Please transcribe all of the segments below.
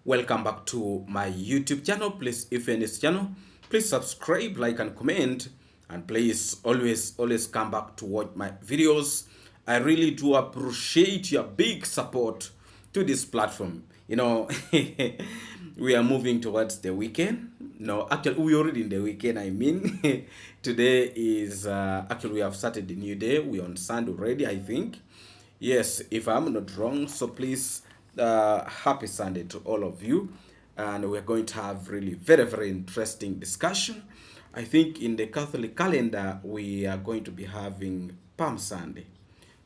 Welcome back to my YouTube channel. Please, if you're in this channel, please subscribe, like, and comment, and please always come back to watch my videos. I really do appreciate your big support to this platform. We are moving towards the weekend. No, actually, we already in the weekend. I mean, today is actually we have started the new day. We're on Sunday already, I think. Yes, if I'm not wrong. So please, happy Sunday to all of you. And we're going to have really very interesting discussion. I think in the Catholic calendar, we are going to be having Palm Sunday.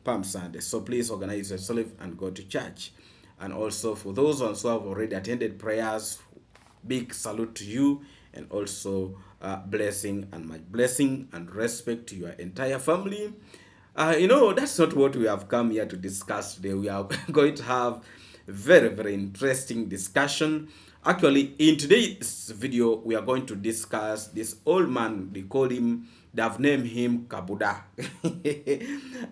Palm Sunday. So please organize yourself and go to church. And also for those ones who have already attended prayers, big salute to you, and also blessing and my blessing and respect to your entire family. That's not what we have come here to discuss today. We are going to have very interesting discussion. Actually, in today's video, we are going to discuss this old man. They've named him Kabuda.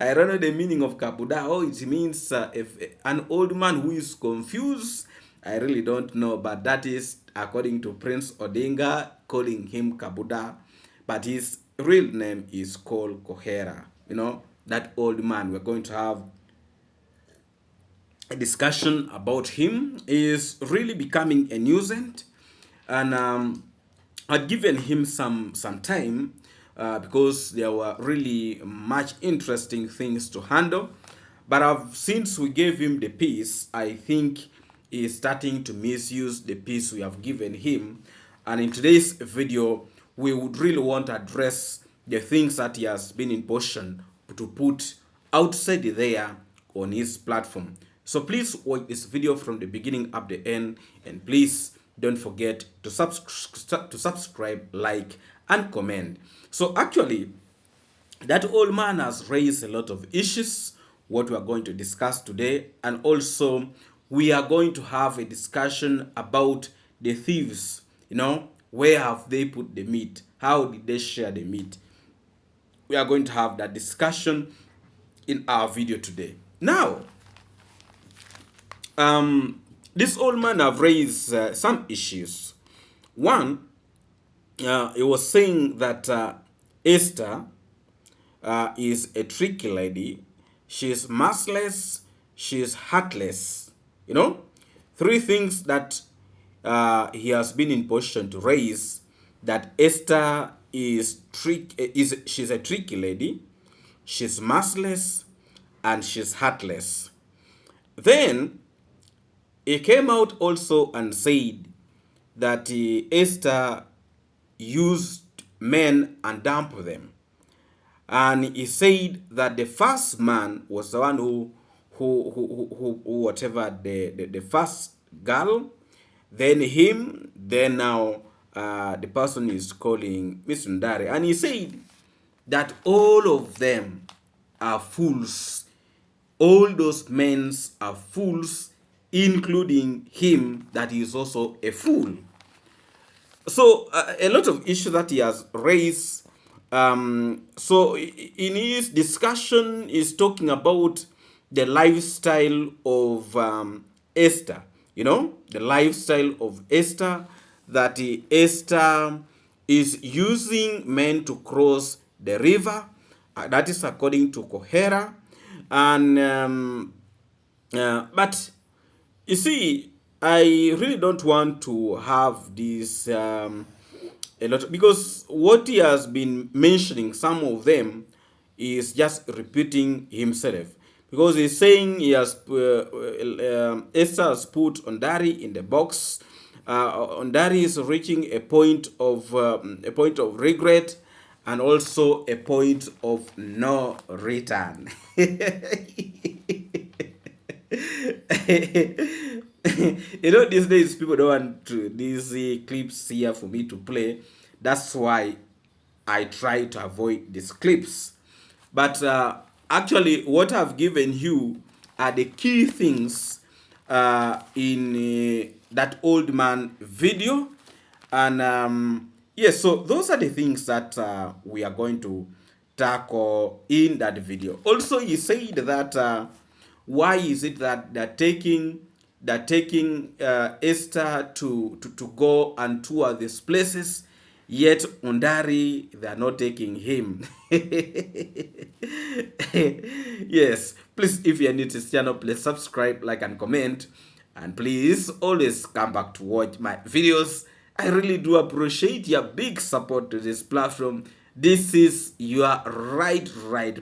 I don't know the meaning of Kabuda. Oh, it means if an old man who is confused. I really don't know, but that is according to Prince Odinga, calling him Kabuda, but his real name is called Coher. That old man. We're going to have a discussion about him. Is really becoming a nuisance, and I'd given him some time because there were really much interesting things to handle. But since we gave him the peace, I think he's starting to misuse the peace we have given him. And in today's video, we would really want to address the things that he has been in position to put outside there on his platform. So please watch this video from the beginning up the end, and please don't forget to subscribe, like, and comment. So actually, that old man has raised a lot of issues, what we are going to discuss today, and also we are going to have a discussion about the thieves. Where have they put the meat? How did they share the meat? We are going to have that discussion in our video today. Now, this old man have raised some issues. One, he was saying that Esther is a tricky lady. She's merciless. She's heartless. Three things that he has been in position to raise. That Esther she's a tricky lady. She's merciless, and she's heartless. Then he came out also and said that Esther used men and dumped them. And he said that the first man was the one who whatever, the first girl, then him, then now the person is calling Mr. Ndare. And he said that all of them are fools. All those men are fools, including him, that he is also a fool. So a lot of issues that he has raised. So in his discussion, he's talking about the lifestyle of Esther. The lifestyle of Esther, that Esther is using men to cross the river. That is according to Coher. And but you see, I really don't want to have this a lot, because what he has been mentioning, some of them, is just repeating himself. Because he's saying he has Esther has put Ondari in the box. Ondari is reaching a point of regret, and also a point of no return. These days people don't want these clips here for me to play. That's why I try to avoid these clips. But actually, what I've given you are the key things in that old man video. And yes, so those are the things that we are going to tackle in that video. Also, he said that why is it that they're taking that taking Ester to go and tour these places, yet Ondari, they are not taking him. Yes, please, if you are new to this channel, please subscribe, like, and comment. And please always come back to watch my videos. I really do appreciate your big support to this platform. This is your right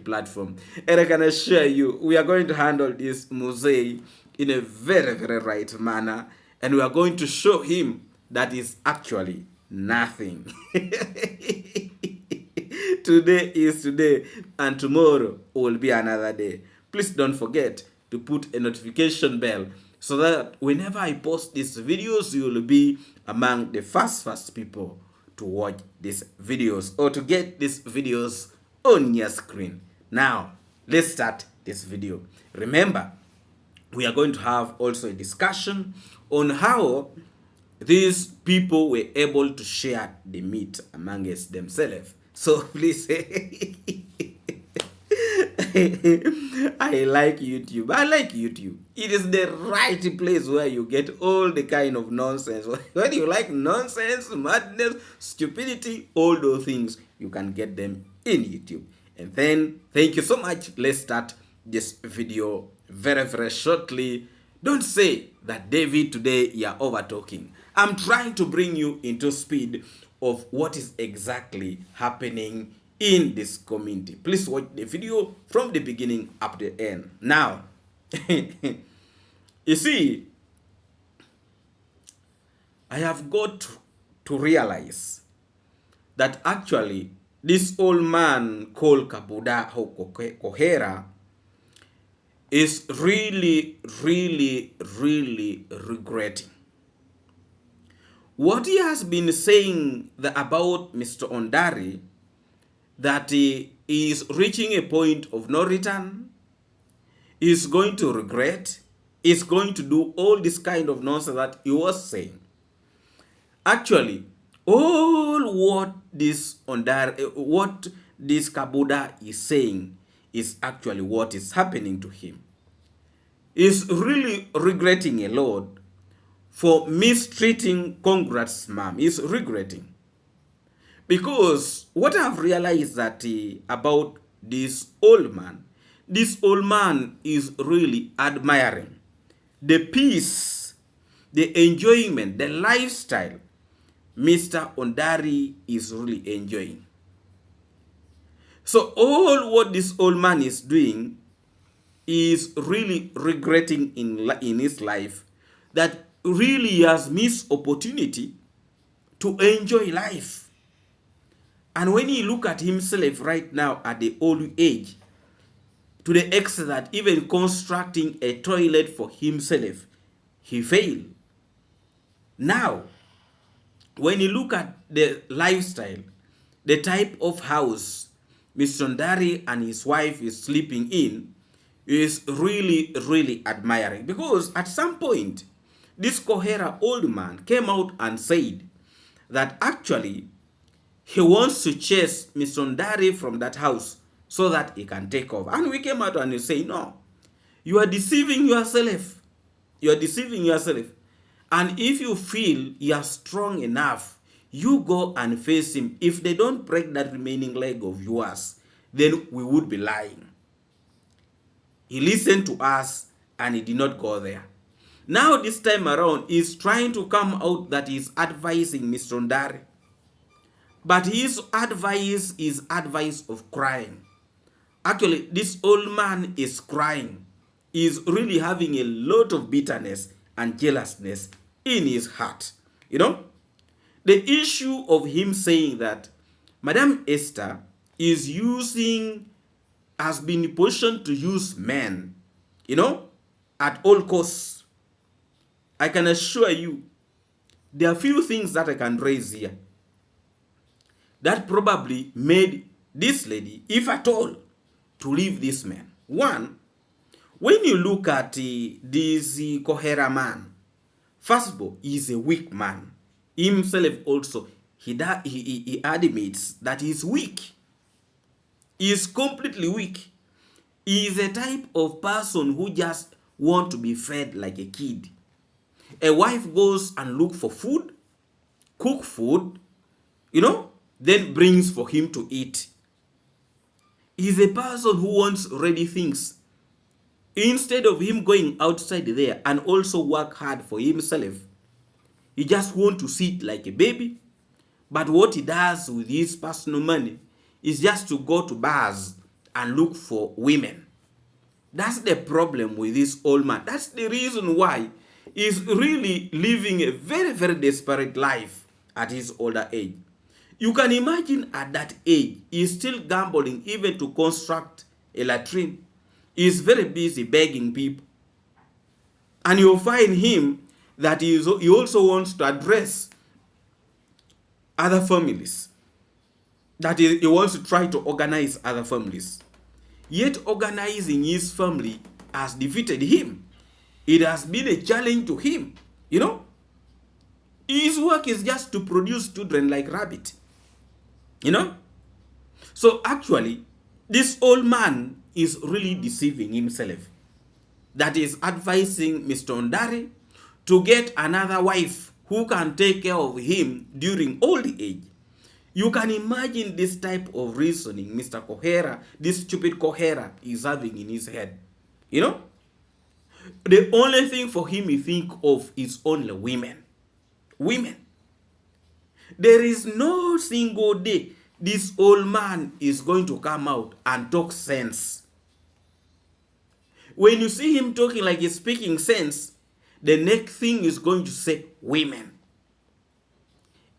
platform. And I can assure you, we are going to handle this Mosey in a very right manner. And we are going to show him that is actually nothing. Today is today, and tomorrow will be another day. Please don't forget to put a notification bell so that whenever I post these videos, you will be among the first people to watch these videos or to get these videos on your screen. Now, let's start this video. Remember, we are going to have also a discussion on how these people were able to share the meat amongst themselves. So please, I like YouTube. I like YouTube. It is the right place where you get all the kind of nonsense. When you like nonsense, madness, stupidity, all those things, you can get them in YouTube. And then, thank you so much. Let's start this video very shortly. Don't say that David today you're over talking. I'm trying to bring you into speed of what is exactly happening in this community. Please watch the video from the beginning up to the end. Now, you see, I have got to realize that actually this old man called Kabuda Coher is really regretting what he has been saying about Mr. Ondari, that he is reaching a point of no return, is going to regret, is going to do all this kind of nonsense that he was saying. Actually, all what this Ondari, what this Kabuda is saying is actually what is happening to him. Is really regretting a lot for mistreating Congrats mom. Is regretting. Because what I've realized that about this old man is really admiring the peace, the enjoyment, the lifestyle Mr. Ondari is really enjoying. So all what this old man is doing is really regretting in his life that really he has missed opportunity to enjoy life. And when he look at himself right now at the old age, to the extent that even constructing a toilet for himself, he failed. Now, when you look at the lifestyle, the type of house Mr. Ondari and his wife is sleeping in, is really admiring. Because at some point, this Coher old man came out and said that actually he wants to chase Mr. Ondari from that house so that he can take over. And we came out and we say, no, you are deceiving yourself. You are deceiving yourself. And if you feel you are strong enough, you go and face him. If they don't break that remaining leg of yours, then we would be lying. He listened to us and he did not go there. Now this time around, he's trying to come out that he's advising Mr. Ondari. But his advice is advice of crying. Actually, this old man is crying. He's really having a lot of bitterness and jealousness in his heart. You know, the issue of him saying that Madam Ester is has been positioned to use men, you know, at all costs. I can assure you, there are few things that I can raise here that probably made this lady, if at all, to leave this man. One, when you look at this Coher man, first of all, he is a weak man. Himself also, he admits that he is weak. He is completely weak. He is a type of person who just want to be fed like a kid. A wife goes and look for food, cook food, then brings for him to eat. He's a person who wants ready things. Instead of him going outside there and also work hard for himself, he just want to sit like a baby. But what he does with his personal money is just to go to bars and look for women. That's the problem with this old man. That's the reason why he's really living a very, very desperate life at his older age. You can imagine at that age, he's still gambling even to construct a latrine. He's very busy begging people. And you'll find him that he also wants to address other families. That he wants to try to organize other families. Yet organizing his family has defeated him. It has been a challenge to him. His work is just to produce children like rabbit. So actually, this old man is really deceiving himself. That is advising Mr. Ondare to get another wife who can take care of him during old age. You can imagine this type of reasoning Mr. Coher, this stupid Coher, is having in his head. The only thing for him he think of is only women. Women. There is no single day this old man is going to come out and talk sense. When you see him talking like he's speaking sense, the next thing is going to say women.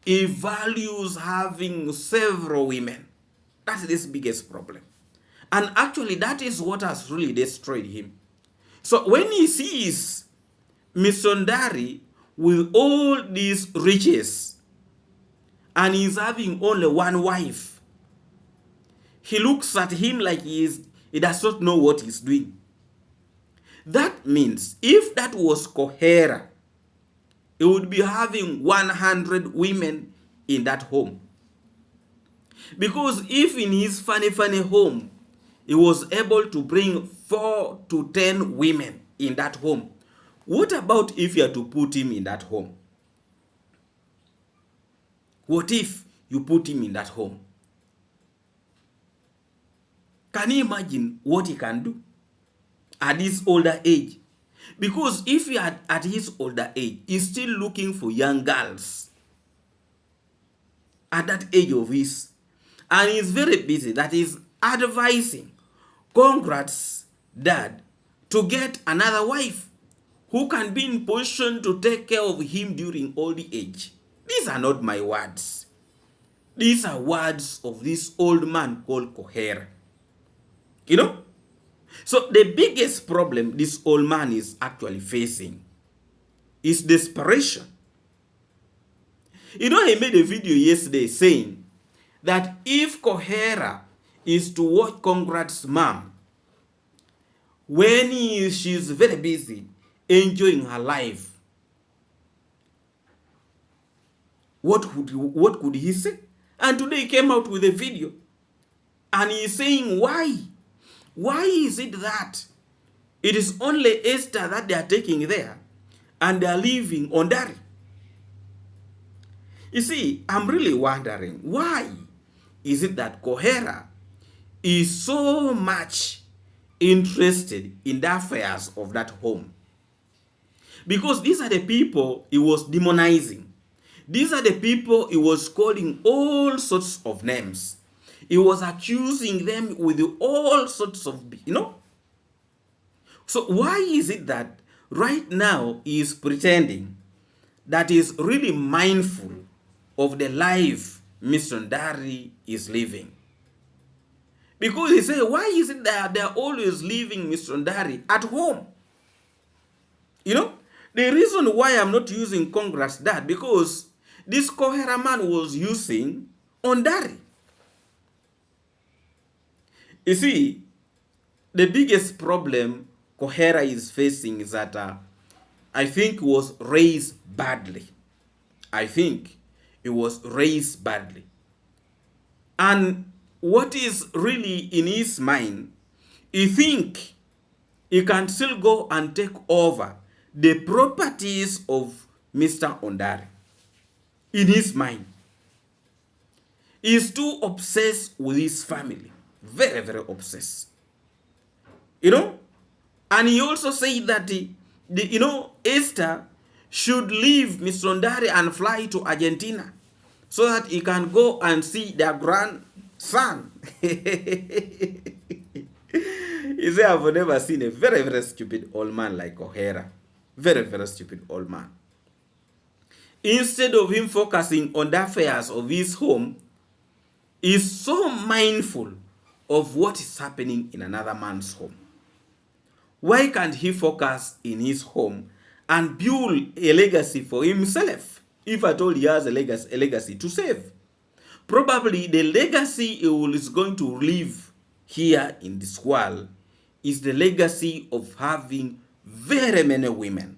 He values having several women. That's his biggest problem. And actually, that is what has really destroyed him. So when he sees Mr. Ondare with all these riches, and he's having only one wife, he looks at him like he does not know what he's doing. That means if that was Coher, he would be having 100 women in that home. Because if in his funny home, he was able to bring 4 to 10 women in that home, what about if you are to put him in that home? What if you put him in that home? Can you imagine what he can do at his older age? Because if he at his older age, he's still looking for young girls at that age of his, and he's very busy, that is advising, congrats dad, to get another wife who can be in position to take care of him during old age. These are not my words. These are words of this old man called Coher. So the biggest problem this old man is actually facing is desperation. He made a video yesterday saying that if Coher is to watch Conrad's mom when she's very busy enjoying her life, what could he say? And today he came out with a video and he's saying why is it that it is only Ester that they are taking there and they are leaving Ondare? You see, I'm really wondering, why is it that Coher is so much interested in the affairs of that home? Because these are the people he was demonizing. These are the people he was calling all sorts of names. He was accusing them with all sorts of, So why is it that right now he is pretending that he is really mindful of the life Mr. Ondare is living? Because he said, why is it that they're always leaving Mr. Ondare at home? The reason why I'm not using Congress dad, because this Coher man was using Ondare. You see, the biggest problem Coher is facing is that I think he was raised badly. And what is really in his mind, he think he can still go and take over the properties of Mr. Ondari in his mind. He is too obsessed with his family. Very, very obsessed. You know? And he also said that, Esther should leave Mr. Ondari and fly to Argentina so that he can go and see their grandson. He said, I've never seen a very, very stupid old man like Coher. Very, very stupid old man. Instead of him focusing on the affairs of his home, is so mindful of what is happening in another man's home. Why can't he focus in his home and build a legacy for himself, if at all he has a legacy to save? Probably the legacy he is going to leave here in this world is the legacy of having very many women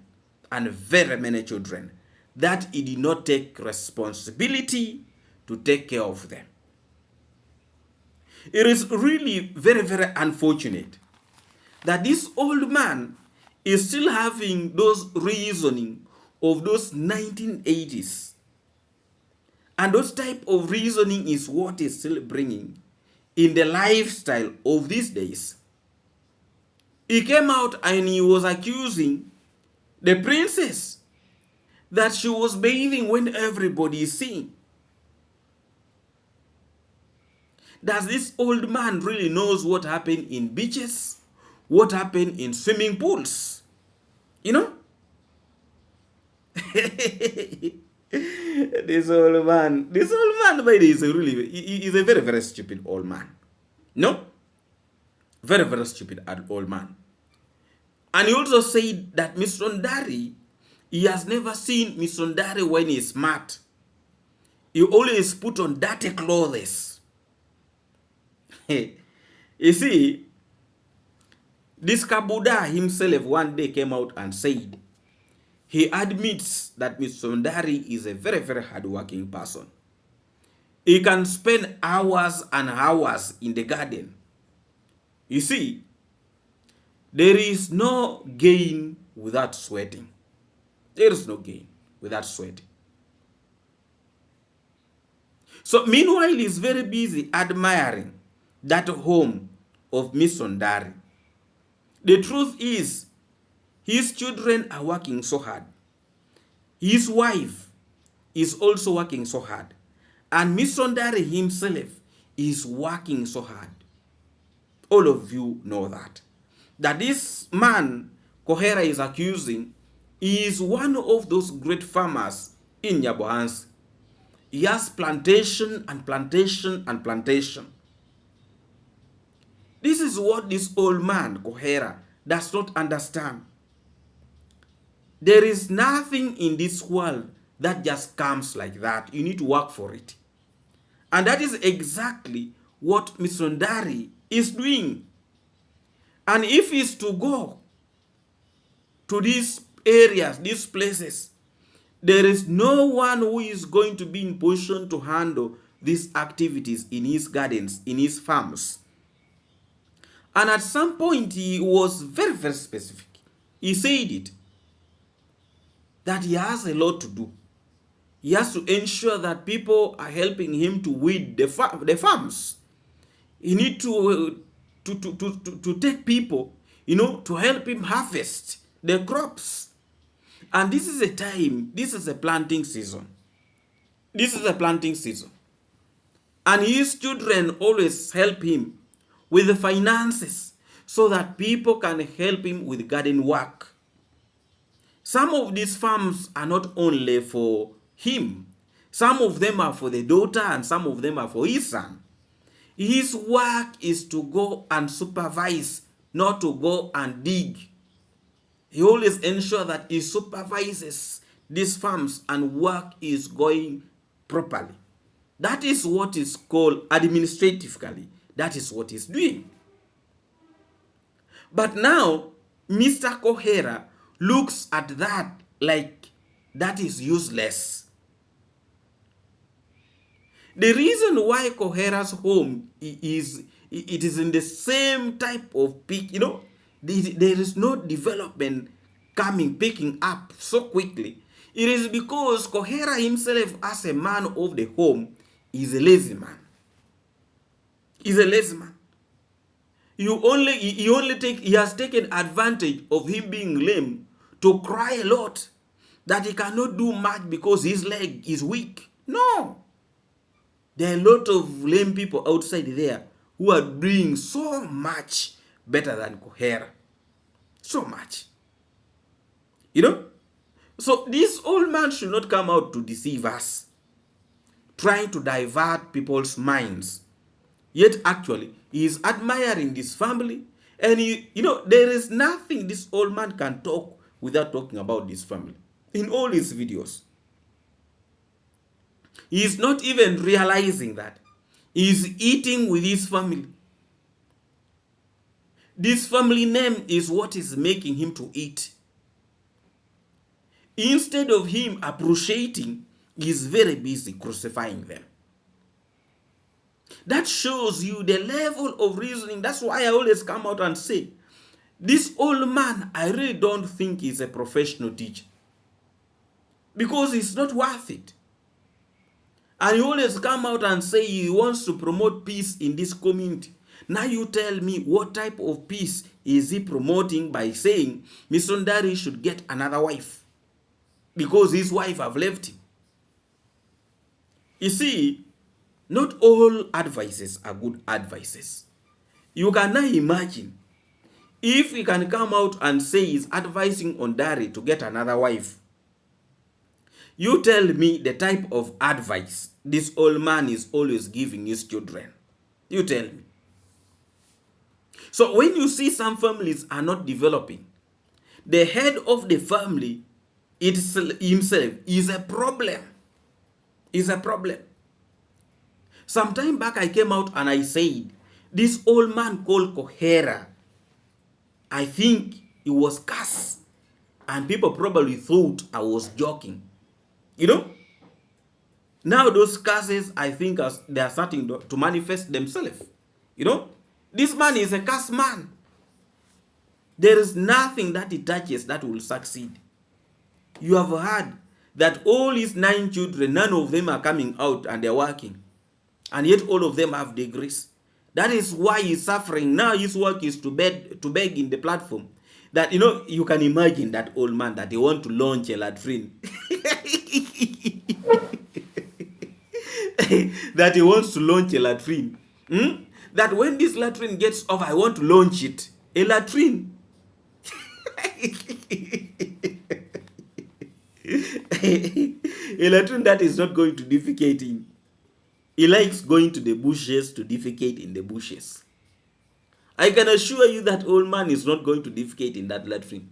and very many children that he did not take responsibility to take care of them. It is really very, very unfortunate that this old man is still having those reasoning of those 1980s. And those type of reasoning is what is still bringing in the lifestyle of these days. He came out and he was accusing the princess that she was bathing when everybody is seeing. Does this old man really knows what happened in beaches? What happened in swimming pools? You know? This old man, by the way, is a very, very stupid old man. No? Very, very stupid old man. And he also said that Mr. Ondari, he has never seen Mr. Ondari when he's smart. He always put on dirty clothes. You see, this Kabuda himself one day came out and said he admits that Mr. Ondari is a very, very hardworking person. He can spend hours and hours in the garden. You see, there is no gain without sweating. There is no gain without sweating. So meanwhile, he's very busy admiring that home of Mr. Ondari. The truth is, his children are working so hard. His wife is also working so hard. And Mr. Ondari himself is working so hard. All of you know that. That this man, Coher, is accusing, is one of those great farmers in Nyabohansi. He has plantation and plantation and plantation. This is what this old man, Coher, does not understand. There is nothing in this world that just comes like that. You need to work for it. And that is exactly what Mr. Ondari is doing. And if he's to go to these areas, these places, there is no one who is going to be in position to handle these activities in his gardens, in his farms. And at some point, he was very, very specific. He said it, that he has a lot to do. He has to ensure that people are helping him to weed the farms. He needs to take people, to help him harvest the crops. And this is a time, this is a planting season. This is a planting season. And his children always help him with the finances so that people can help him with garden work. Some of these farms are not only for him. Some of them are for the daughter and some of them are for his son. His work is to go and supervise, not to go and dig. He always ensures that he supervises these farms and work is going properly. That is what is called administratively. That is what he's doing. But now, Mr. Coher looks at that like that is useless. The reason why Coher's home is in the same type of peak, there is no development picking up so quickly, it is because Coher himself, as a man of the home, is a lazy man. He's a lazy man. He has taken advantage of him being lame to cry a lot that he cannot do much because his leg is weak. No. There are a lot of lame people outside there who are doing so much better than Coher. So much. You know? So this old man should not come out to deceive us, trying to divert people's minds. Yet actually, he is admiring this family. And there is nothing this old man can talk without talking about this family. In all his videos. He is not even realizing that he is eating with his family. This family name is what is making him to eat. Instead of him appreciating, he is very busy crucifying them. That shows you the level of reasoning. That's why I always come out and say, this old man, I really don't think he's a professional teacher. Because it's not worth it. And he always come out and say he wants to promote peace in this community. Now you tell me, what type of peace is he promoting by saying Misundari should get another wife because his wife have left him? You see, not all advices are good advices. You can now imagine if he can come out and say he's advising Ondari to get another wife. You tell me the type of advice this old man is always giving his children. You tell me. So when you see some families are not developing, the head of the family himself is a problem. Is a problem. Some time back I came out and I said, this old man called Coher, I think he was cursed. And people probably thought I was joking. You know? Now those curses, I think they are starting to manifest themselves. You know? This man is a cursed man. There is nothing that he touches that will succeed. You have heard that all his 9 children, none of them are coming out and they're working. And yet all of them have degrees. That is why he's suffering. Now his work is to beg in the platform. That, you can imagine that old man that they want to launch a latrine. That he wants to launch a latrine. That when this latrine gets off, I want to launch it. A latrine. A latrine that is not going to defecate in. He likes going to the bushes to defecate in the bushes. I can assure you that old man is not going to defecate in that latrine.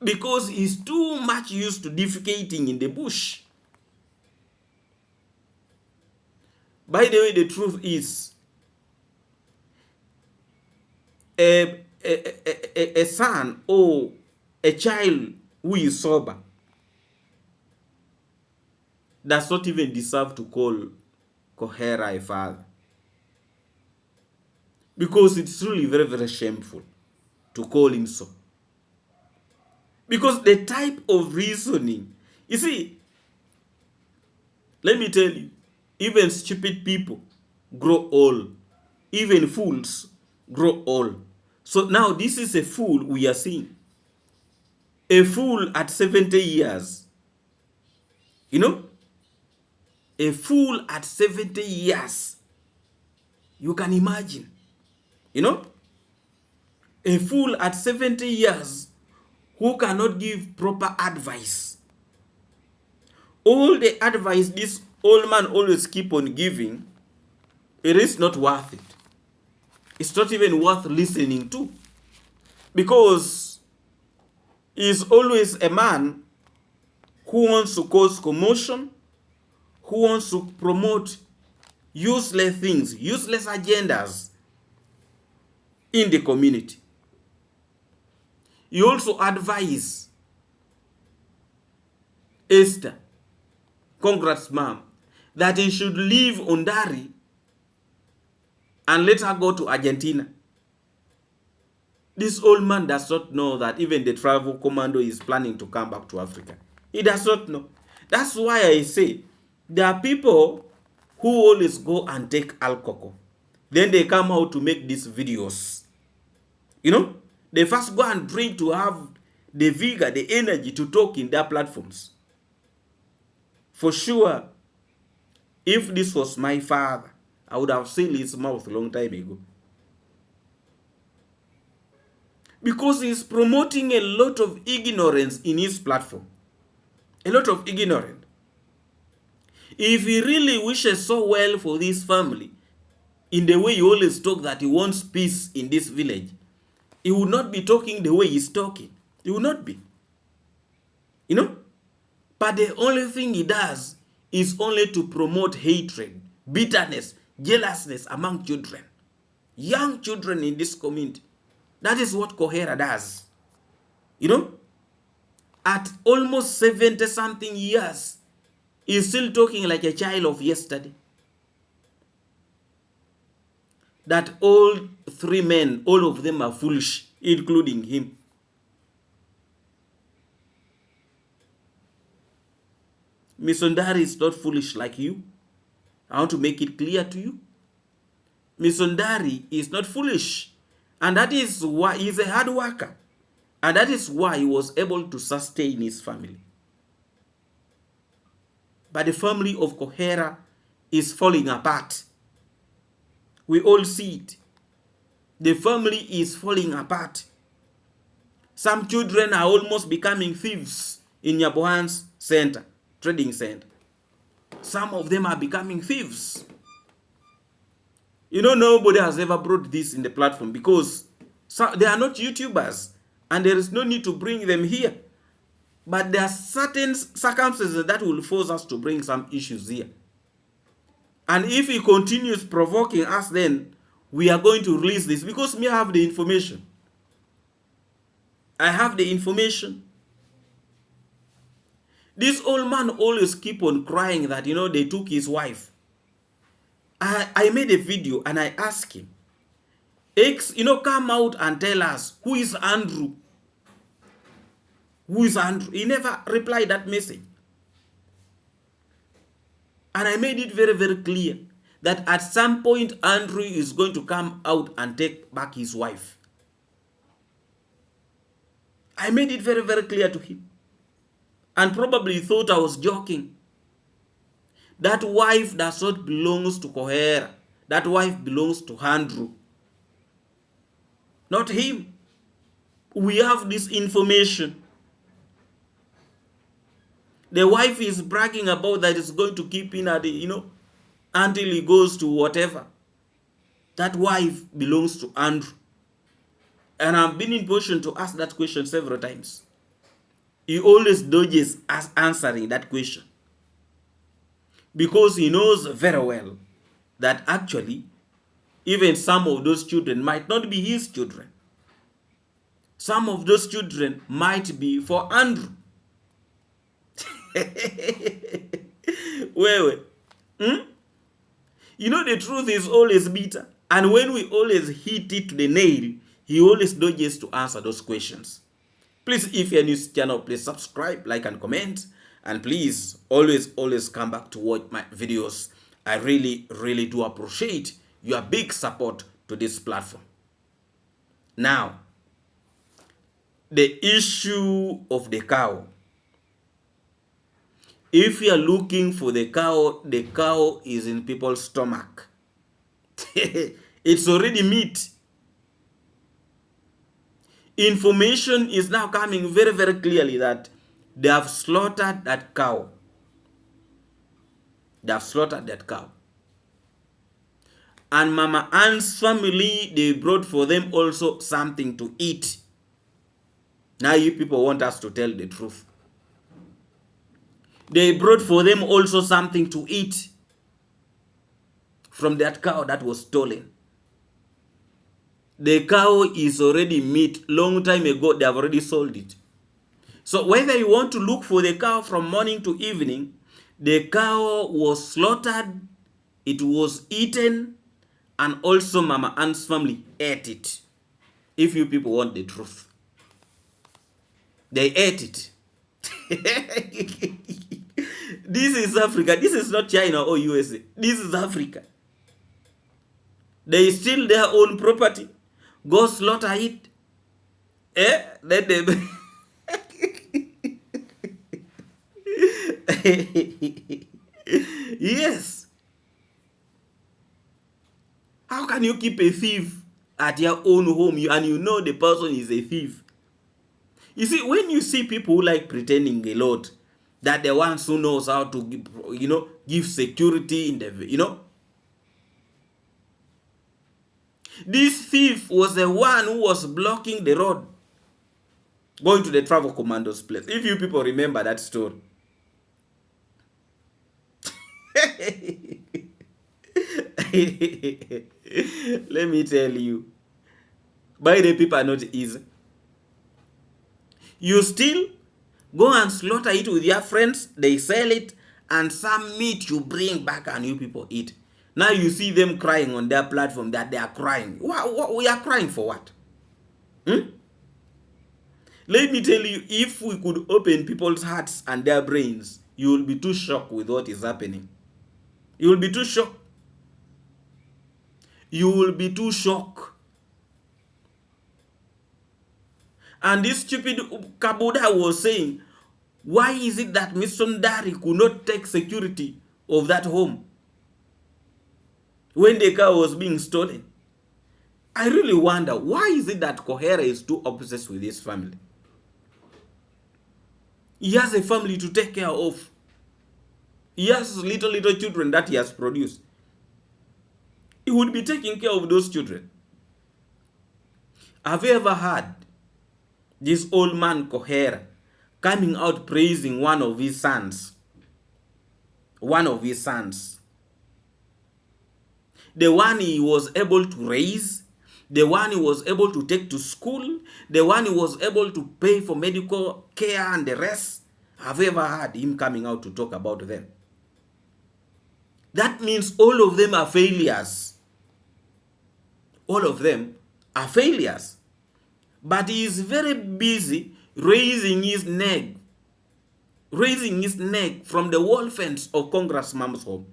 Because he's too much used to defecating in the bush. By the way, the truth is, a son or a child who is sober does not even deserve to call Coher a father. Because it's really very, very shameful to call him so. Because the type of reasoning, you see, let me tell you, even stupid people grow old. Even fools grow old. So now this is a fool we are seeing. A fool at 70 years. You know? A fool at 70 years. You can imagine. You know? A fool at 70 years who cannot give proper advice. All the advice this old man always keep on giving, it is not worth it. It's not even worth listening to. Because he's always a man who wants to cause commotion, who wants to promote useless things, useless agendas in the community. He also advised Ester, Congrats mom, that he should leave Ondari and let her go to Argentina. This old man does not know that even the travel commando is planning to come back to Africa. He does not know. That's why I say there are people who always go and take alcohol. Then they come out to make these videos. You know, they first go and drink to have the vigor, the energy to talk in their platforms. For sure, if this was my father, I would have sealed his mouth a long time ago. Because he's promoting a lot of ignorance in his platform. A lot of ignorance. If he really wishes so well for this family, in the way he always talk that he wants peace in this village, he would not be talking the way he's talking. He would not be. You know? But the only thing he does is only to promote hatred, bitterness, jealousness among children. Young children in this community. That is what Coher does. You know? At almost 70-something years, he's still talking like a child of yesterday. That all three men, all of them are foolish, including him. Misondari is not foolish like you. I want to make it clear to you. Misondari is not foolish. And that is why he's a hard worker. And that is why he was able to sustain his family. But the family of Coher is falling apart. We all see it. The family is falling apart. Some children are almost becoming thieves in Nyabohan's center, trading center. Some of them are becoming thieves. You know, nobody has ever brought this in the platform because they are not YouTubers and there is no need to bring them here. But there are certain circumstances that will force us to bring some issues here. And if he continues provoking us, then we are going to release this because me have the information. I have the information. This old man always keep on crying that, you know, they took his wife. I made a video and I asked him, you know, come out and tell us, who is Andrew? Who is Andrew? He never replied that message. And I made it very, very clear that at some point Andrew is going to come out and take back his wife. I made it very, very clear to him. And probably thought I was joking. That wife does not belong to Coher. That wife belongs to Andrew. Not him. We have this information. The wife is bragging about that it's going to keep in at the, you know, until he goes to whatever. That wife belongs to Andrew. And I've been in position to ask that question several times. He always dodges us answering that question. Because he knows very well that actually, even some of those children might not be his children. Some of those children might be for Andrew. Wait. You know, the truth is always bitter. And when we always hit it to the nail, he always dodges to answer those questions. Please, if you're new to the channel, please subscribe, like, and comment. And please, always come back to watch my videos. I really, really do appreciate your big support to this platform. Now, the issue of the cow. If you are looking for the cow is in people's stomach. It's already meat. Information is now coming very, very clearly that they have slaughtered that cow. They have slaughtered that cow. And Mama Ann's family, they brought for them also something to eat. Now you people want us to tell the truth. They brought for them also something to eat from that cow that was stolen. The cow is already meat. Long time ago, they have already sold it. So whether you want to look for the cow from morning to evening, the cow was slaughtered, it was eaten, and also Mama Ann's family ate it. if you people want the truth. They ate it. This is Africa. This is not China or USA. This is Africa. They steal their own property, go slaughter it. Then they yes. How can you keep a thief at your own home and you know the person is a thief? You see, when you see people who like pretending a lot, that the ones who knows how to give security in the this thief was the one who was blocking the road going to the travel commando's place. If you people remember that story. Let me tell you, by the people are not easy. You still go and slaughter it with your friends, they sell it, and some meat you bring back and you people eat. Now you see them crying on their platform that they are crying. We are crying for what? Let me tell you, if we could open people's hearts and their brains, you will be too shocked with what is happening. You will be too shocked. You will be too shocked. And this stupid Kabuda was saying, why is it that Mr. Ndari could not take security of that home when the car was being stolen? I really wonder, why is it that Coher is too obsessed with his family? He has a family to take care of. He has little children that he has produced. He would be taking care of those children. Have you ever heard this old man Coher coming out praising one of his sons? One of his sons. The one he was able to raise, the one he was able to take to school, the one he was able to pay for medical care and the rest. Have you ever heard him coming out to talk about them? That means all of them are failures. All of them are failures. But he is very busy raising his neck from the wall fence of Congressman's home.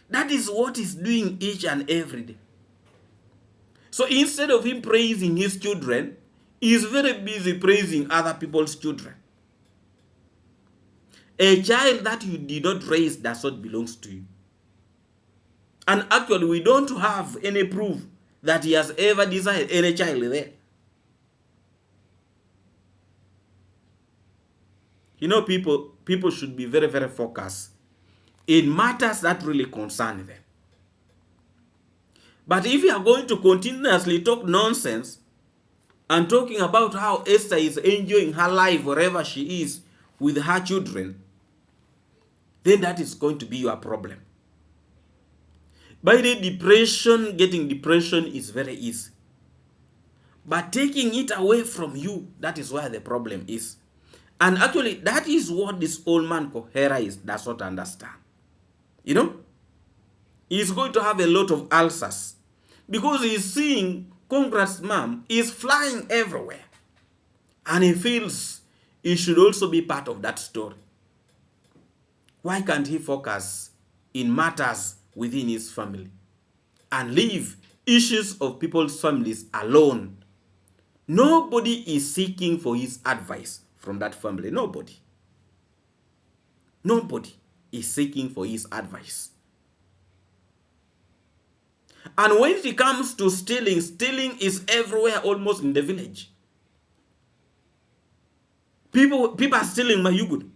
That is what he's doing each and every day. So instead of him praising his children, he is very busy praising other people's children. A child that you did not raise does not belong to you. And actually, we don't have any proof that he has ever desired any child there. You know, people should be very, very focused in matters that really concern them. But if you are going to continuously talk nonsense and talking about how Esther is enjoying her life wherever she is with her children, then that is going to be your problem. By the depression, getting depression is very easy. But taking it away from you, that is where the problem is. And actually, that is what this old man Coher does not understand. You know? He's going to have a lot of ulcers. Because he's seeing Congress mom is flying everywhere. And he feels he should also be part of that story. Why can't he focus in matters within his family and leave issues of people's families alone? Nobody is seeking for his advice from that family. Nobody. Nobody is seeking for his advice. And when it comes to stealing, stealing is everywhere, almost in the village. People are stealing Mayuguno.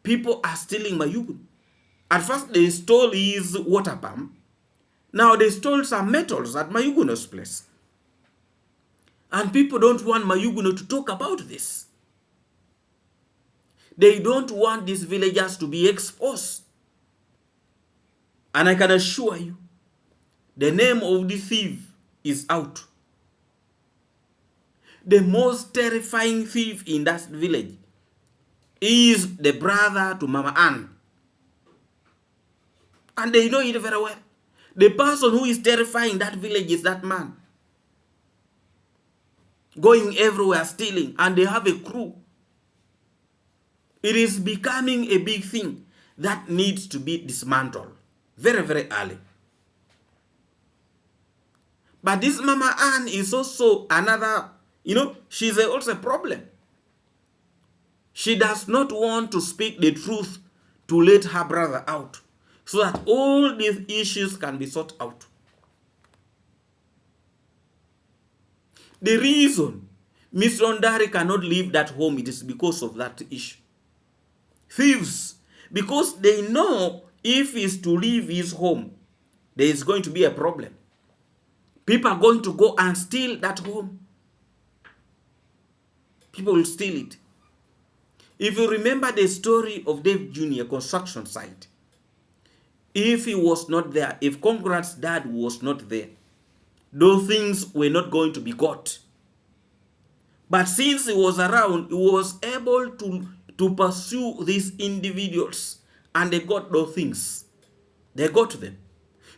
People are stealing Mayuguno. At first, they stole his water pump. Now they stole some metals at Mayuguno's place. And people don't want Mayuguno to talk about this. They don't want these villagers to be exposed. And I can assure you, the name of the thief is out. The most terrifying thief in that village is the brother to Mama Ann. And they know it very well. The person who is terrifying that village is that man. Going everywhere stealing, and they have a crew. It is becoming a big thing that needs to be dismantled very, very early. But this Mama Ann is also another, she's also a problem. She does not want to speak the truth to let her brother out so that all these issues can be sorted out. The reason Mr. Ondari cannot leave that home, it is because of that issue. Thieves, because they know if he's to leave his home, there is going to be a problem. People are going to go and steal that home. People will steal it. If you remember the story of Dave Jr. construction site, if he was not there, if Conrad's dad was not there, those things were not going to be got. But since he was around, he was able to pursue these individuals, and they got those things. They got them.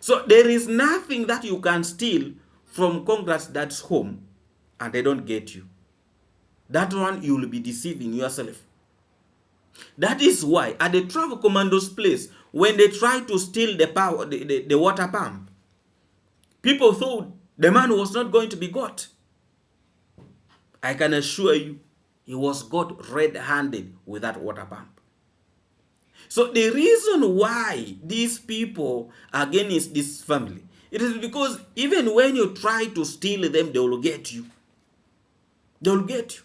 So there is nothing that you can steal from Conrad's dad's home and they don't get you. That one, you will be deceiving yourself. That is why at the travel commandos place, when they tried to steal the power, the water pump, people thought the man was not going to be got. I can assure you, he was got red-handed with that water pump. So the reason why these people are against this family, it is because even when you try to steal them, they will get you. They will get you.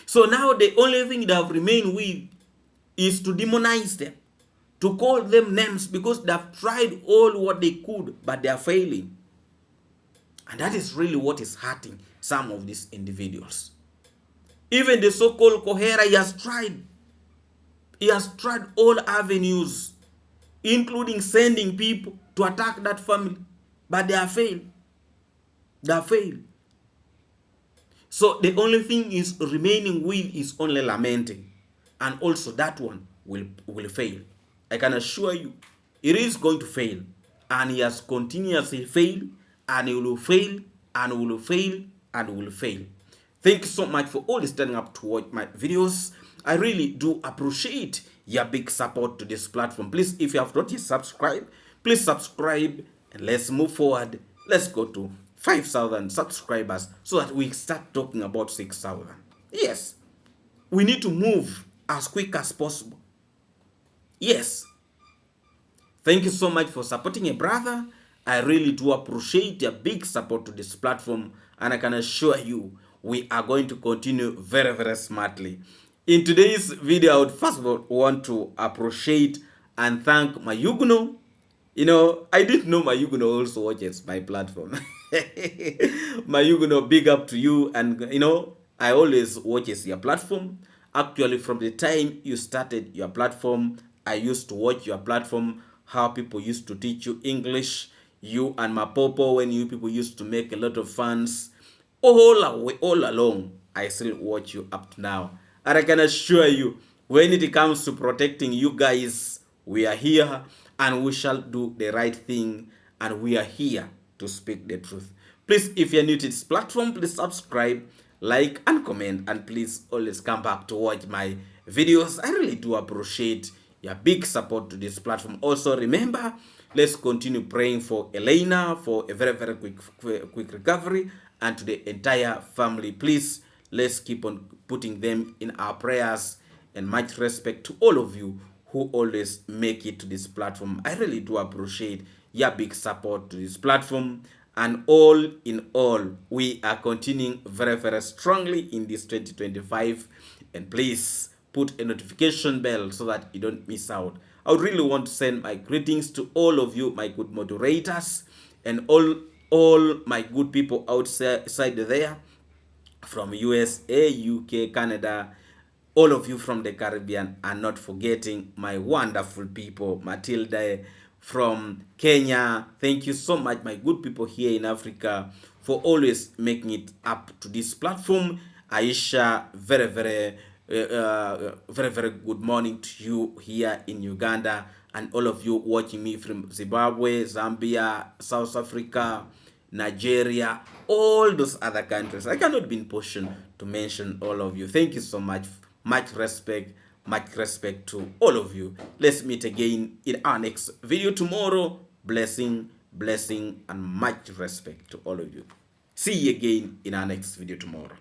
So now the only thing they have remained with is to demonize them, to call them names, because they have tried all what they could, but they are failing. And that is really what is hurting some of these individuals. Even the so-called Coher, he has tried. He has tried all avenues, including sending people to attack that family, but they have failed. They have failed. So the only thing is remaining with is only lamenting, and also that one will fail. I can assure you, it is going to fail, and he has continuously failed, and he will fail, and will fail, and will fail. Thank you so much for always standing up to watch my videos. I really do appreciate your big support to this platform. Please, if you have not yet subscribed, please subscribe and let's move forward. Let's go to 5,000 subscribers so that we start talking about 6,000. Yes, we need to move as quick as possible. Yes. Thank you so much for supporting a brother. I really do appreciate your big support to this platform, and I can assure you we are going to continue very, very smartly. In today's video, I would first of all want to appreciate and thank Mayuguno. I didn't know Mayuguno also watches my platform. Mayuguno, big up to you. And, I always watches your platform. Actually, from the time you started your platform, I used to watch your platform, how people used to teach you English. You and Mapopo, when you people used to make a lot of funds. All along, I still watch you up to now. And I can assure you, when it comes to protecting you guys, we are here and we shall do the right thing, and we are here to speak the truth. Please, if you're new to this platform, please subscribe, like, and comment, and please always come back to watch my videos. I really do appreciate your big support to this platform. Also, remember, let's continue praying for Elena for a very, very quick recovery, and to the entire family. Please, let's keep on putting them in our prayers, and much respect to all of you who always make it to this platform. I really do appreciate your big support to this platform. And all in all, we are continuing very, very strongly in this 2025. And please put a notification bell so that you don't miss out. I would really want to send my greetings to all of you, my good moderators, and all my good people outside there, from USA, UK, Canada, all of you from the Caribbean, and not forgetting my wonderful people, Matilda from Kenya. Thank you so much, my good people here in Africa, for always making it up to this platform. Aisha, very, very Very, very good morning to you here in Uganda, and all of you watching me from Zimbabwe, Zambia, South Africa, Nigeria, all those other countries. I cannot be in position to mention all of you. Thank you so much. Much respect to all of you. Let's meet again in our next video tomorrow. Blessing, and much respect to all of you. See you again in our next video tomorrow.